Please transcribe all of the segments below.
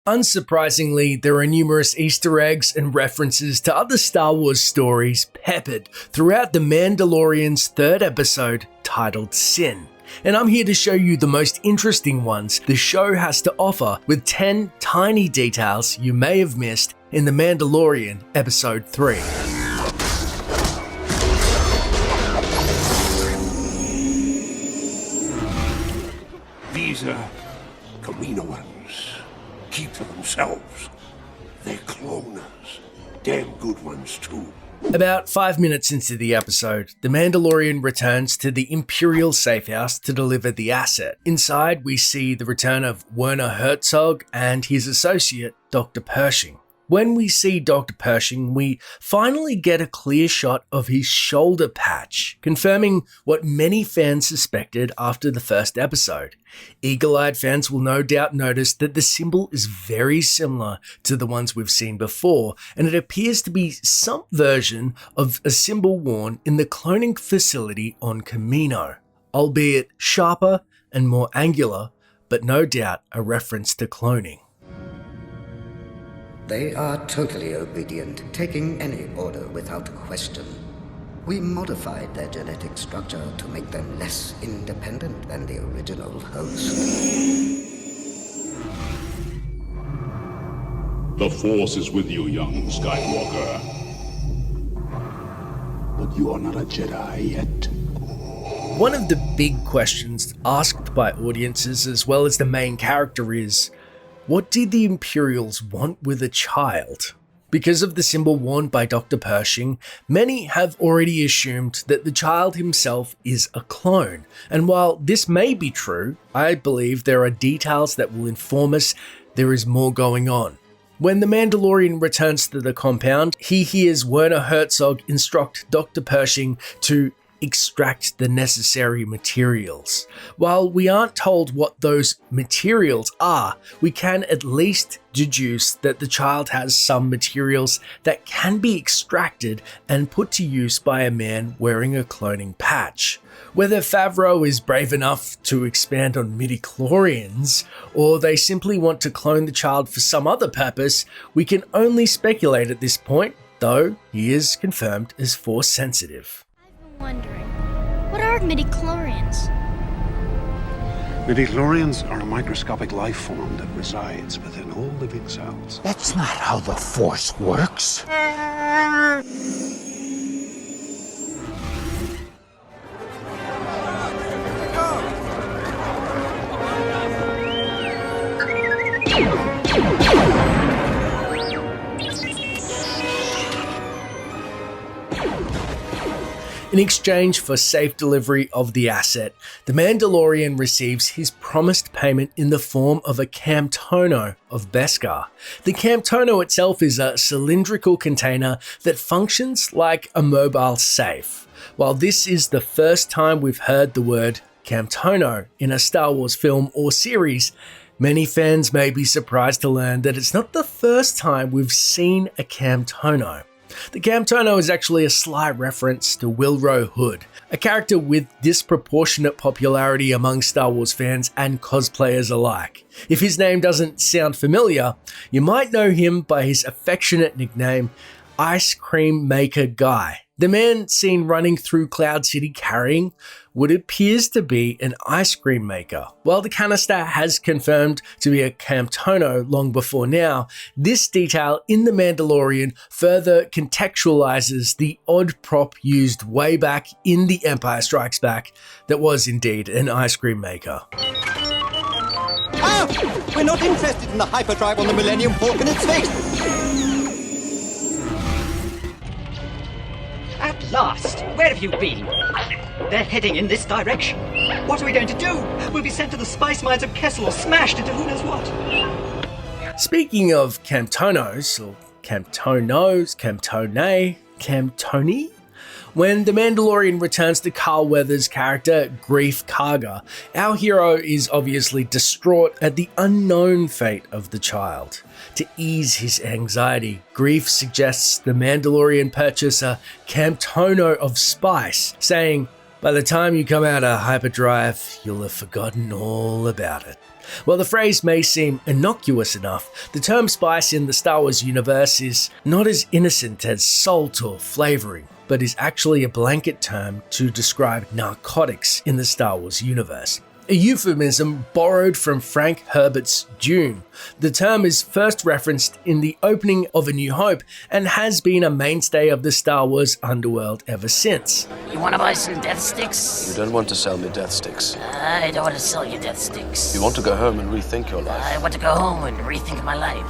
Unsurprisingly, there are numerous Easter eggs and references to other Star Wars stories peppered throughout the Mandalorian's third episode titled Sin. And I'm here to show you the most interesting ones the show has to offer, with 10 tiny details you may have missed in The Mandalorian Episode 3. These are Kaminoans. Keep to themselves. They're cloners. Damn good ones too. About 5 minutes into the episode, the Mandalorian returns to the Imperial safehouse to deliver the asset. Inside, we see the return of Werner Herzog and his associate, Dr. Pershing. When we see Dr. Pershing, we finally get a clear shot of his shoulder patch, confirming what many fans suspected after the first episode. Eagle-eyed fans will no doubt notice that the symbol is very similar to the ones we've seen before, and it appears to be some version of a symbol worn in the cloning facility on Camino, albeit sharper and more angular, but no doubt a reference to cloning. They are totally obedient, taking any order without question. We modified their genetic structure to make them less independent than the original host. The Force is with you, young Skywalker. But you are not a Jedi yet. One of the big questions asked by audiences as well as the main character is, what did the Imperials want with a child? Because of the symbol worn by Dr. Pershing, many have already assumed that the child himself is a clone. And while this may be true, I believe there are details that will inform us there is more going on. When the Mandalorian returns to the compound, he hears Werner Herzog instruct Dr. Pershing to extract the necessary materials. While we aren't told what those materials are, we can at least deduce that the child has some materials that can be extracted and put to use by a man wearing a cloning patch. Whether Favreau is brave enough to expand on midi-chlorians, or they simply want to clone the child for some other purpose, we can only speculate at this point, though he is confirmed as Force sensitive. Wondering, what are midi-chlorians? Midi-chlorians are a microscopic life form that resides within all living cells. That's not how the Force works. In exchange for safe delivery of the asset, the Mandalorian receives his promised payment in the form of a Camtono of Beskar. The Camtono itself is a cylindrical container that functions like a mobile safe. While this is the first time we've heard the word Camtono in a Star Wars film or series, many fans may be surprised to learn that it's not the first time we've seen a Camtono. The Camtono is actually a sly reference to Willrow Hood, a character with disproportionate popularity among Star Wars fans and cosplayers alike. If his name doesn't sound familiar, you might know him by his affectionate nickname, Ice Cream Maker Guy. The man seen running through Cloud City carrying what appears to be an ice cream maker. While the canister has confirmed to be a Camtono long before now, this detail in The Mandalorian further contextualizes the odd prop used way back in The Empire Strikes Back that was indeed an ice cream maker. Ah! We're not interested in the hyperdrive on the Millennium Falcon, it's fixed! At last! Where have you been? They're heading in this direction. What are we going to do? We'll be sent to the spice mines of Kessel or smashed into who knows what. Speaking of Camtonos, or Camtonos, Camtone, Camtoni, when the Mandalorian returns to Carl Weathers' character, Greef Karga, our hero is obviously distraught at the unknown fate of the child. To ease his anxiety, Greef suggests the Mandalorian purchase a Camtono of spice, saying, "By the time you come out of hyperdrive, you'll have forgotten all about it." While the phrase may seem innocuous enough, the term spice in the Star Wars universe is not as innocent as salt or flavoring, but is actually a blanket term to describe narcotics in the Star Wars universe. A euphemism borrowed from Frank Herbert's Dune. The term is first referenced in the opening of A New Hope and has been a mainstay of the Star Wars underworld ever since. You want to buy some death sticks? You don't want to sell me death sticks. I don't want to sell you death sticks. You want to go home and rethink your life. I want to go home and rethink my life.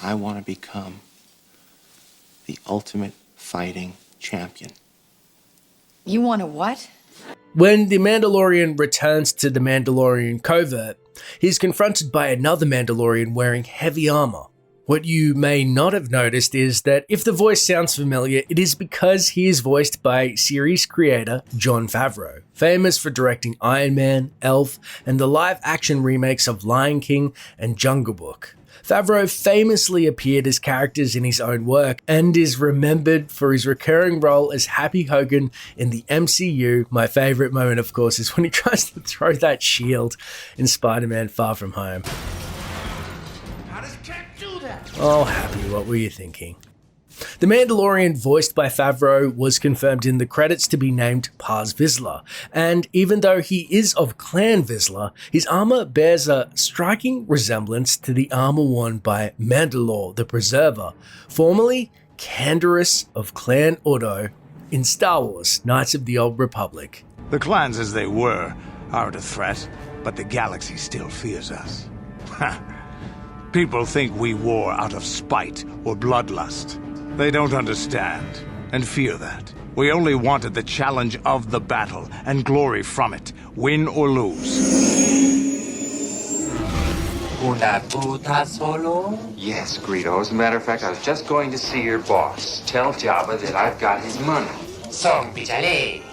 I want to become the ultimate fighting champion. You want to what? When the Mandalorian returns to the Mandalorian covert, he's confronted by another Mandalorian wearing heavy armor. What you may not have noticed is that if the voice sounds familiar, it is because he is voiced by series creator Jon Favreau, famous for directing Iron Man, Elf, and the live-action remakes of Lion King and Jungle Book. Favreau famously appeared as characters in his own work and is remembered for his recurring role as Happy Hogan in the MCU. My favorite moment, of course, is when he tries to throw that shield in Spider-Man Far From Home. How does Cat do that? Oh, Happy, what were you thinking? The Mandalorian voiced by Favreau was confirmed in the credits to be named Paz Vizla, and even though he is of Clan Vizla, his armor bears a striking resemblance to the armor worn by Mandalore the Preserver, formerly Canderous of Clan Ordo in Star Wars Knights of the Old Republic. The clans as they were aren't a threat, but the galaxy still fears us. People think we war out of spite or bloodlust. They don't understand, and fear that. We only wanted the challenge of the battle, and glory from it, win or lose. Una puta solo? Yes, Greedo. As a matter of fact, I was just going to see your boss. Tell Jabba that I've got his money. Song pichale.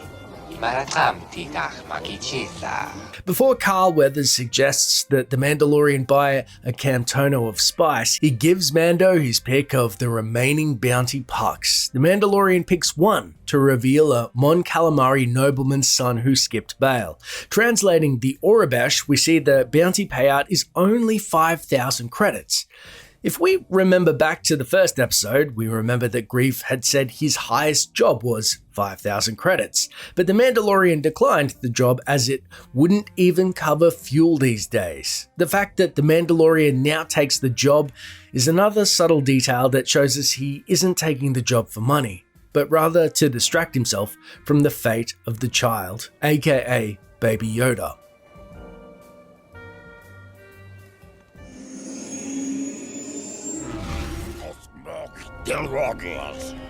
Before Carl Weathers suggests that the Mandalorian buy a Camtono of spice, he gives Mando his pick of the remaining bounty pucks. The Mandalorian picks one to reveal a Mon Calamari nobleman's son who skipped bail. Translating the Aurebesh, we see the bounty payout is only 5,000 credits. If we remember back to the first episode, we remember that Greef had said his highest job was 5,000 credits, but the Mandalorian declined the job as it wouldn't even cover fuel these days. The fact that the Mandalorian now takes the job is another subtle detail that shows us he isn't taking the job for money, but rather to distract himself from the fate of the child, aka Baby Yoda.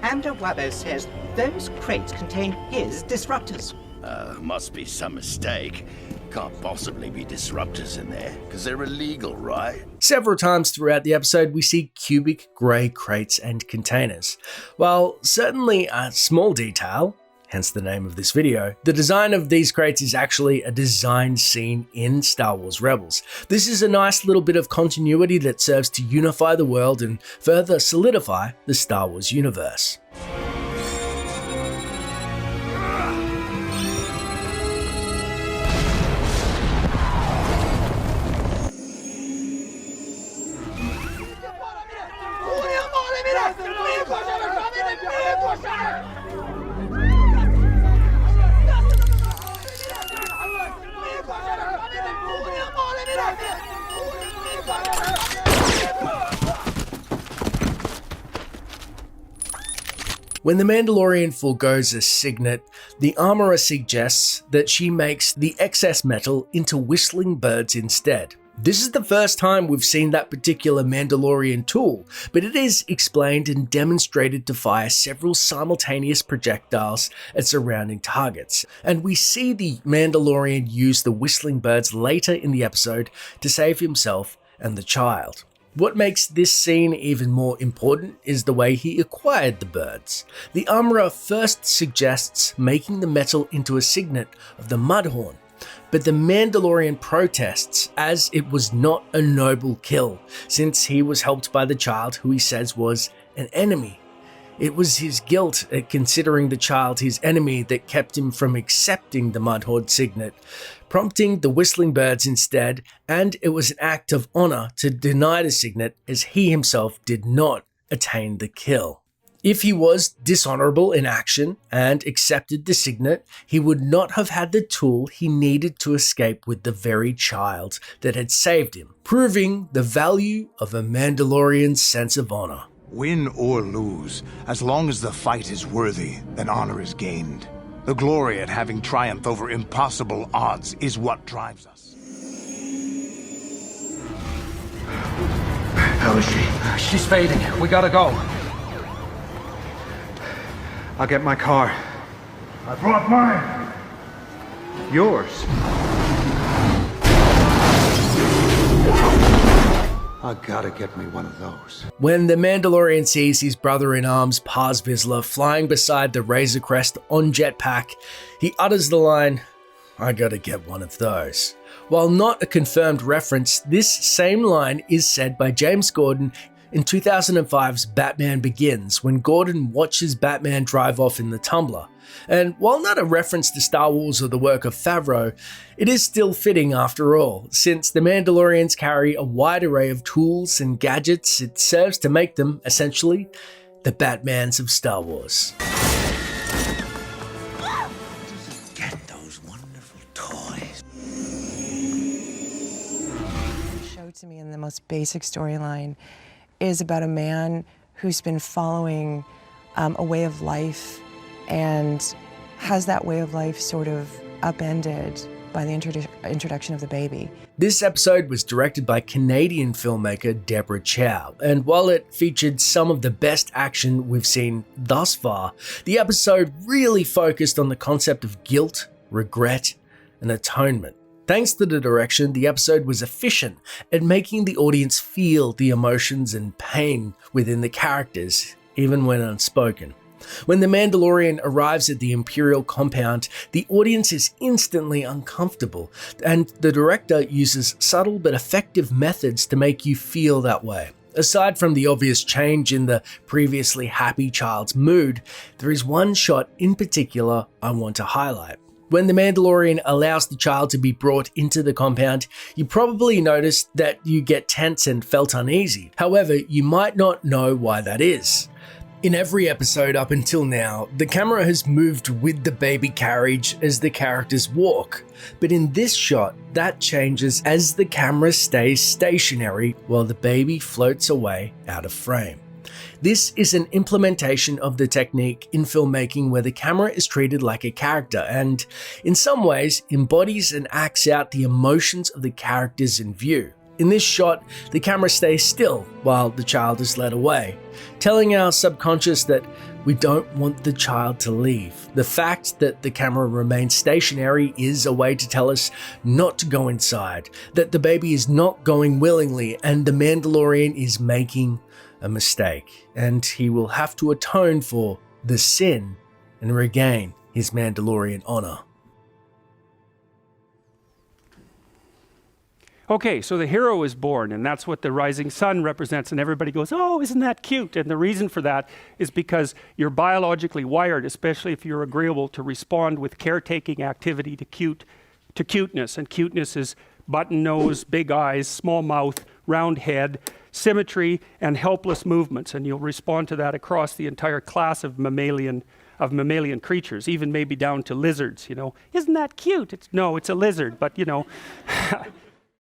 Amber Wabo says those crates contain his disruptors. Must be some mistake. Can't possibly be disruptors in there, because they're illegal, right? Several times throughout the episode, we see cubic grey crates and containers. While certainly a small detail, hence the name of this video, the design of these crates is actually a designed scene in Star Wars Rebels. This is a nice little bit of continuity that serves to unify the world and further solidify the Star Wars universe. When the Mandalorian forgoes a signet, the armorer suggests that she makes the excess metal into whistling birds instead. This is the first time we've seen that particular Mandalorian tool, but it is explained and demonstrated to fire several simultaneous projectiles at surrounding targets, and we see the Mandalorian use the whistling birds later in the episode to save himself and the child. What makes this scene even more important is the way he acquired the birds. The armorer first suggests making the metal into a signet of the Mudhorn, but the Mandalorian protests as it was not a noble kill, since he was helped by the child who he says was an enemy. It was his guilt at considering the child his enemy that kept him from accepting the Mudhorn signet. prompting the whistling birds instead, and it was an act of honor to deny the signet as he himself did not attain the kill. If he was dishonorable in action and accepted the signet, he would not have had the tool he needed to escape with the very child that had saved him, proving the value of a Mandalorian's sense of honor. Win or lose, as long as the fight is worthy, then honor is gained. The glory at having triumphed over impossible odds is what drives us. How is she? She's fading. We gotta go. I'll get my car. I brought mine. Yours. I gotta get me one of those. When the Mandalorian sees his brother-in-arms Paz Vizla flying beside the Razor Crest on jetpack, he utters the line, "I gotta get one of those." While not a confirmed reference, this same line is said by James Gordon in 2005's Batman Begins, when Gordon watches Batman drive off in the Tumbler. And while not a reference to Star Wars or the work of Favreau, it is still fitting after all, since the Mandalorians carry a wide array of tools and gadgets. It serves to make them, essentially, the Batmans of Star Wars. Get those wonderful toys. Showed to me in the most basic storyline is about a man who's been following a way of life and has that way of life sort of upended by the introduction of the baby. This episode was directed by Canadian filmmaker Deborah Chow, and while it featured some of the best action we've seen thus far, the episode really focused on the concept of guilt, regret, and atonement. Thanks to the direction, the episode was efficient at making the audience feel the emotions and pain within the characters, even when unspoken. When the Mandalorian arrives at the Imperial compound, the audience is instantly uncomfortable, and the director uses subtle but effective methods to make you feel that way. Aside from the obvious change in the previously happy child's mood, there is one shot in particular I want to highlight. When the Mandalorian allows the child to be brought into the compound, you probably noticed that you get tense and felt uneasy. However, you might not know why that is. In every episode up until now, the camera has moved with the baby carriage as the characters walk. But in this shot, that changes as the camera stays stationary while the baby floats away out of frame. This is an implementation of the technique in filmmaking where the camera is treated like a character and, in some ways, embodies and acts out the emotions of the characters in view. In this shot, the camera stays still while the child is led away, telling our subconscious that we don't want the child to leave. The fact that the camera remains stationary is a way to tell us not to go inside, that the baby is not going willingly, and the Mandalorian is making a mistake, and he will have to atone for the sin and regain his Mandalorian honor. Okay, so the hero is born, and that's what the rising sun represents, and everybody goes, "Oh, isn't that cute?" And the reason for that is because you're biologically wired, especially if you're agreeable, to respond with caretaking activity to cuteness, and cuteness is button nose, big eyes, small mouth, round head, symmetry, and helpless movements, and you'll respond to that across the entire class of mammalian creatures, even maybe down to lizards. Isn't that cute? No, it's a lizard, but